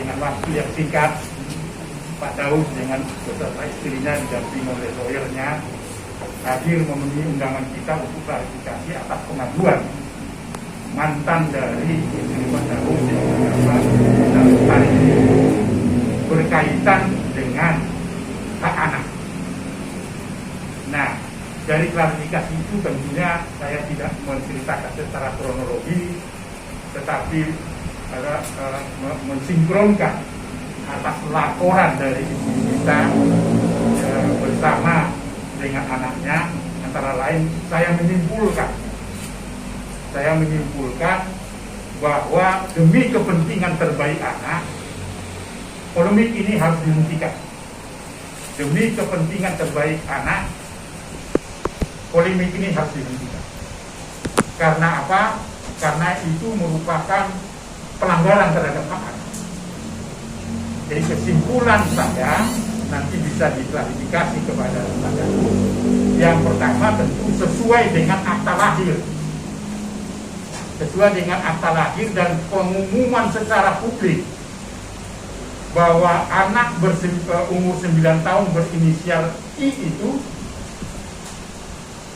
dengan waktu yang singkat, Pak Daus dengan beserta istrinya didampingi oleh lawyernya hadir memenuhi undangan kita untuk klarifikasi atas pengaduan mantan dari istri Pak Daus yang mendapat berkaitan dengan hak anak. Nah, dari klarifikasi itu tentunya saya tidak menceritakan secara kronologi, tetapi mensinkronkan atas laporan dari ibu kita bersama dengan anaknya. Antara lain saya menyimpulkan bahwa demi kepentingan terbaik anak, polemik ini harus dihentikan. Demi kepentingan terbaik anak, polemik ini harus dihentikan. Karena apa? Karena itu merupakan pelanggaran terhadap hak anak. Jadi kesimpulan saya nanti bisa diklarifikasi kepada lembaga. Yang pertama tentu sesuai dengan akta lahir. Sesuai dengan akta lahir dan pengumuman secara publik bahwa anak umur 9 tahun berinisial I itu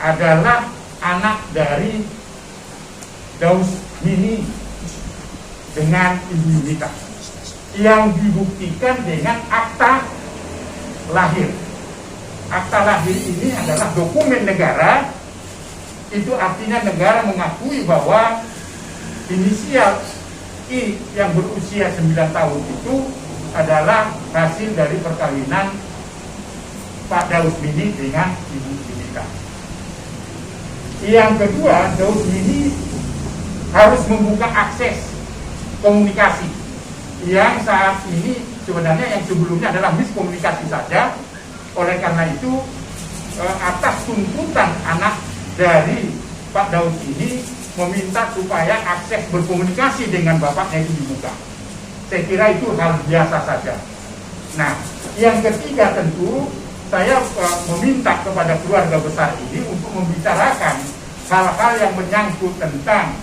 adalah anak dari Daus Mini dengan Ibu Yunita yang dibuktikan dengan akta lahir. Akta lahir ini adalah dokumen negara. Itu artinya negara mengakui bahwa inisial I yang berusia 9 tahun itu adalah hasil dari perkawinan Pak Daus Mini dengan Ibu Yunita. Yang kedua, Daus Mini harus membuka akses komunikasi yang saat ini sebenarnya yang sebelumnya adalah miskomunikasi saja. Oleh karena itu atas tuntutan anak dari Pak Daus ini meminta supaya akses berkomunikasi dengan bapaknya itu dibuka. Saya kira itu hal biasa saja. Nah, yang ketiga tentu saya meminta kepada keluarga besar ini untuk membicarakan hal-hal yang menyangkut tentang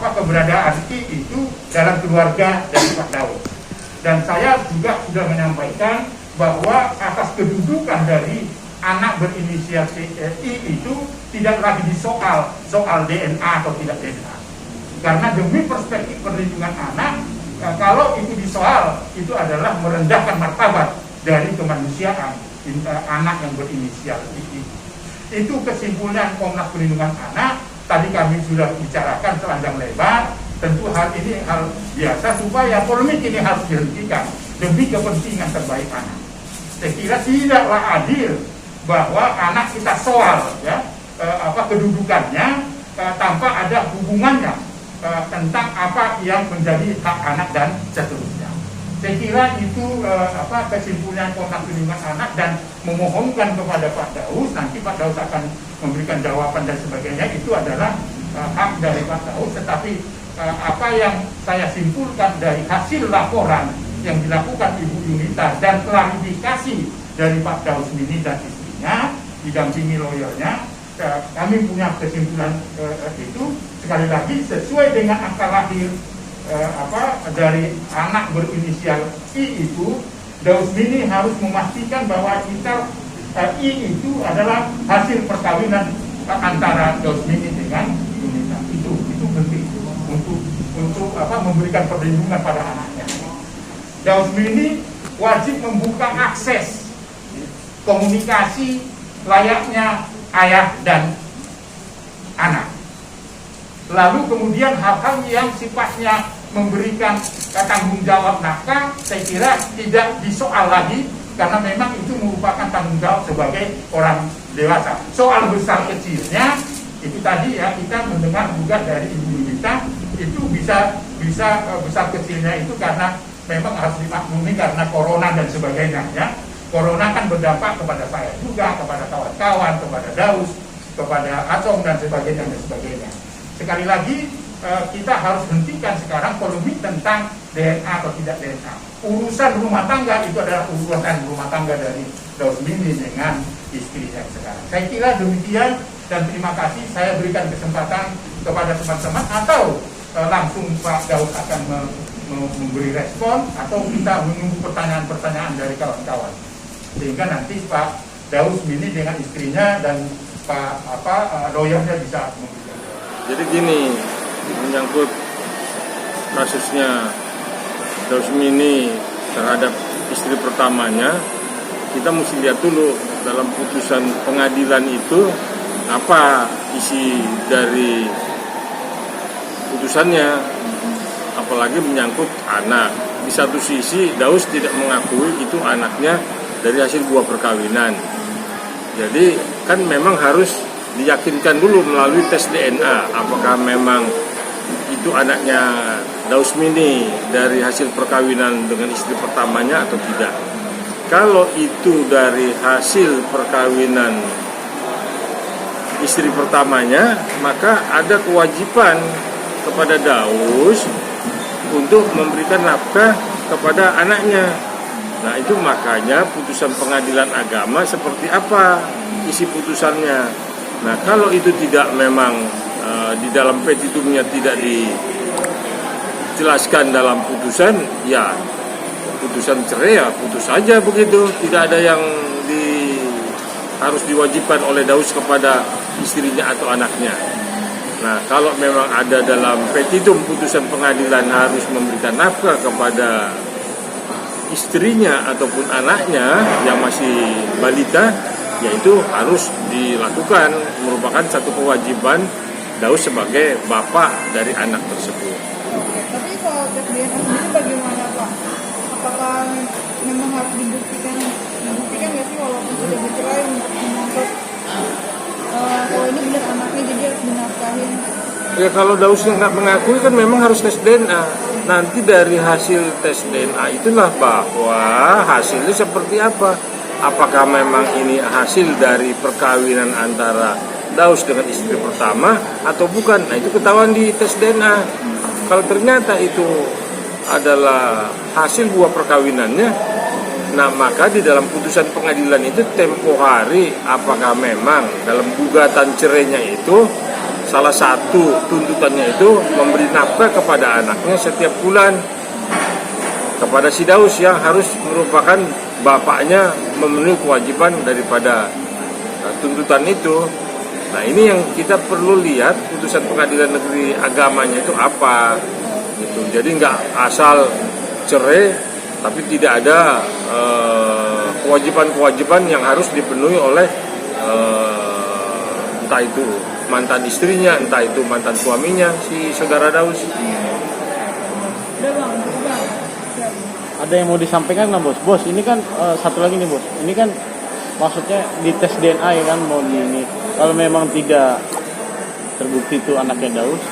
keberadaan I itu dalam keluarga dari Pak Daus. Dan saya juga sudah menyampaikan bahwa atas kedudukan dari anak berinisial I itu tidak lagi disoal soal DNA atau tidak DNA. Karena demi perspektif perlindungan anak, kalau itu disoal, itu adalah merendahkan martabat dari kemanusiaan anak yang berinisial I. Itu kesimpulan Komnas Perlindungan Anak. Tadi kami sudah bicarakan telanjang lebar. Tentu hal ini hal biasa supaya polemik ini harus dihentikan demi kepentingan terbaik anak. Saya kira tidaklah adil bahwa anak kita soal kedudukannya tanpa ada hubungannya tentang apa yang menjadi hak anak dan seterusnya. Saya kira itu kesimpulan Komnas Perlindungan Anak dan memohonkan kepada Pak Daus, nanti Pak Daus akan memberikan jawaban dan sebagainya, itu adalah hak dari Pak Daus. Tetapi apa yang saya simpulkan dari hasil laporan yang dilakukan Ibu Yunita dan klarifikasi dari Pak Daus Mini dan istrinya didampingi lawyernya, kami punya kesimpulan itu sekali lagi sesuai dengan akta lahir dari anak berinisial I itu. Daus Mini harus memastikan bahwa I itu adalah hasil perkawinan antara Daus Mini dengan Yunita. Itu penting untuk memberikan perlindungan pada anaknya. Daus Mini wajib membuka akses komunikasi layaknya ayah dan anak. Lalu kemudian hal-hal yang sifatnya memberikan tanggung jawab nafkah, saya kira tidak disoal lagi karena memang itu merupakan tanggung jawab sebagai orang dewasa. Soal besar kecilnya itu tadi ya, kita mendengar juga dari Ibu Yunita itu bisa besar kecilnya itu karena memang harus dimaklumi karena corona dan sebagainya ya. Corona kan berdampak kepada saya juga, kepada kawan-kawan, kepada Daus, kepada Acong dan sebagainya dan sebagainya. Sekali lagi kita harus hentikan sekarang polemik tentang DNA atau tidak DNA. Urusan rumah tangga itu adalah urusan rumah tangga dari Daus Mini dengan istrinya sekarang. Saya kira demikian dan terima kasih. Saya berikan kesempatan kepada teman-teman atau langsung Pak Daus akan memberi respon atau kita menunggu pertanyaan-pertanyaan dari kawan-kawan, sehingga nanti Pak Daus Mini dengan istrinya dan lawyernya bisa memberikan. Jadi gini, menyangkut kasusnya Daus Mini terhadap istri pertamanya, kita mesti lihat dulu dalam putusan pengadilan itu apa isi dari putusannya, apalagi menyangkut anak. Di satu sisi Daus tidak mengakui itu anaknya dari hasil buah perkawinan. Jadi kan memang harus diyakinkan dulu melalui tes DNA apakah memang itu anaknya Daus Mini dari hasil perkawinan dengan istri pertamanya atau tidak. Kalau itu dari hasil perkawinan istri pertamanya, maka ada kewajiban kepada Daus untuk memberikan nafkah kepada anaknya. Nah, itu makanya putusan pengadilan agama seperti apa isi putusannya. Nah, kalau itu tidak memang di dalam petitumnya tidak dijelaskan dalam putusan, ya putusan cerai ya putus saja begitu. Tidak ada yang harus diwajibkan oleh Daus kepada istrinya atau anaknya. Nah, kalau memang ada dalam petitum putusan pengadilan harus memberikan nafkah kepada istrinya ataupun anaknya yang masih balita, yaitu harus dilakukan, merupakan satu kewajiban Daus sebagai bapak dari anak tersebut. Tapi soal tes DNA sendiri bagaimana Pak? Apakah memang harus dibuktikan nggak sih walaupun sudah bercerai untuk mengungkap kalau ini benar anaknya jadi harus dinafkahin? Ya kalau Dausnya nggak mengakui kan memang harus tes DNA. Nanti dari hasil tes DNA itulah bahwa hasilnya seperti apa. Apakah memang ini hasil dari perkawinan antara Daus dengan istri pertama atau bukan? Nah itu ketahuan di tes DNA. Kalau ternyata itu adalah hasil buah perkawinannya, nah maka di dalam putusan pengadilan itu tempo hari apakah memang dalam gugatan cerainya itu salah satu tuntutannya itu memberi nafkah kepada anaknya setiap bulan kepada si Daus yang harus merupakan bapaknya memenuhi kewajiban daripada tuntutan itu. Nah ini yang kita perlu lihat putusan pengadilan negeri agamanya itu apa gitu. Jadi nggak asal cerai tapi tidak ada kewajiban-kewajiban yang harus dipenuhi oleh entah itu mantan istrinya, entah itu mantan suaminya si saudara Daus. Ada yang mau disampaikan nggak bos? Bos ini kan satu lagi nih bos. Ini kan maksudnya di tes DNA ya kan mau di ini. Kalau memang tidak terbukti itu anaknya Daus,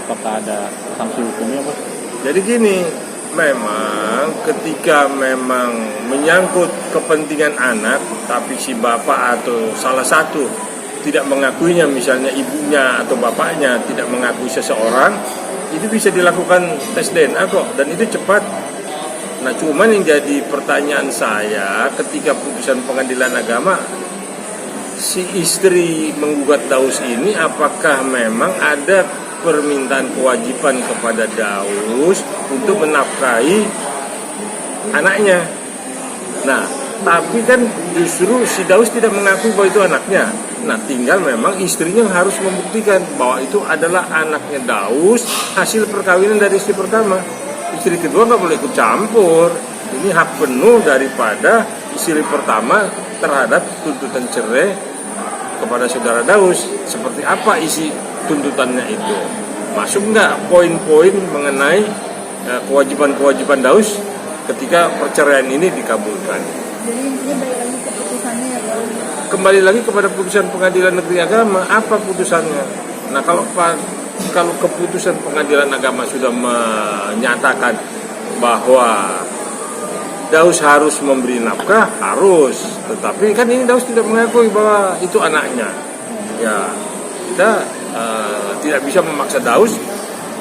apakah ada sanksi hukumnya bos? Jadi gini, memang ketika memang menyangkut kepentingan anak, tapi si bapak atau salah satu tidak mengakuinya, misalnya ibunya atau bapaknya tidak mengakui seseorang, itu bisa dilakukan tes DNA kok, dan itu cepat. Nah cuman yang jadi pertanyaan saya ketika putusan pengadilan agama, si istri menggugat Daus ini apakah memang ada permintaan kewajiban kepada Daus untuk menafkahi anaknya. Nah tapi kan justru si Daus tidak mengakui bahwa itu anaknya. Nah tinggal memang istrinya harus membuktikan bahwa itu adalah anaknya Daus hasil perkawinan dari istri pertama. Istri kedua nggak boleh ikut campur. Ini hak penuh daripada istri pertama terhadap tuntutan cerai kepada saudara Daus. Seperti apa isi tuntutannya itu? Masuk nggak poin-poin mengenai kewajiban-kewajiban Daus ketika perceraian ini dikabulkan? Jadi intinya balik lagi ke putusannya ya Pak? Kembali lagi kepada putusan pengadilan negeri agama, apa putusannya? Nah kalau keputusan pengadilan agama sudah menyatakan bahwa Daus harus memberi nafkah, harus. Tetapi kan ini Daus tidak mengakui bahwa itu anaknya. Ya, kita tidak bisa memaksa Daus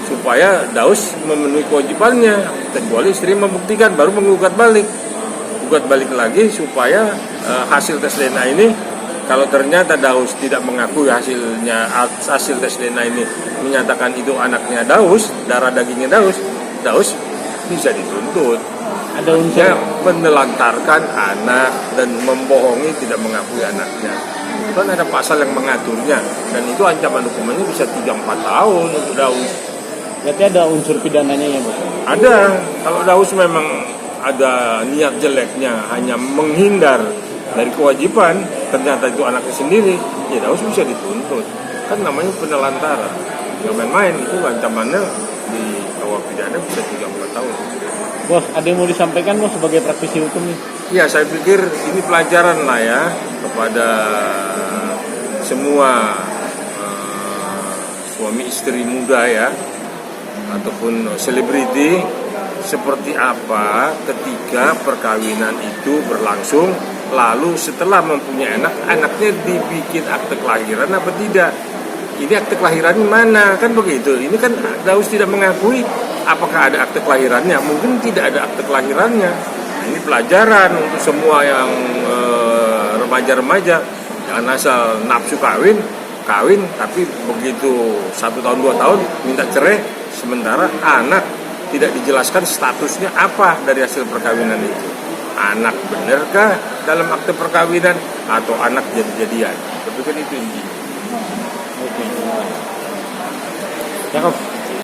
supaya Daus memenuhi kewajibannya. Kecuali istri membuktikan, baru menggugat balik lagi supaya hasil tes DNA ini, kalau ternyata Daus tidak mengakui hasil tes DNA ini menyatakan itu anaknya Daus, darah dagingnya Daus bisa dituntut. Ada unsur Dia menelantarkan anak dan membohongi tidak mengakui anaknya. Kan ada pasal yang mengaturnya, dan itu ancaman hukumannya bisa 3-4 tahun untuk Daus. berarti ada unsur pidananya ya bos. Ada, kalau Daus memang ada niat jeleknya hanya menghindar dari kewajiban, ternyata itu anaknya sendiri, ya Daus bisa dituntut. Kan namanya penelantaran. Nggak main-main, itu ancamannya di kawah pidana bisa 3-4 tahun. Bos, ada yang mau disampaikan bos sebagai praktisi hukum nih? Ya, saya pikir ini pelajaran lah ya kepada semua suami istri muda ya, ataupun selebriti, seperti apa ketika perkawinan itu berlangsung, lalu setelah mempunyai anak, anaknya dibikin akte kelahiran apa tidak. Ini akte kelahiran mana, kan begitu. Ini kan Daus tidak mengakui apakah ada akte kelahirannya, mungkin tidak ada akte kelahirannya. Nah, ini pelajaran untuk semua yang remaja-remaja, jangan asal nafsu kawin, tapi begitu 1 tahun 2 tahun minta cerai, sementara anak tidak dijelaskan statusnya apa dari hasil perkawinan itu. Anak benarkah dalam akte perkawinan atau anak jadi-jadian? Tapi kan itu intinya. Oke. Cakep.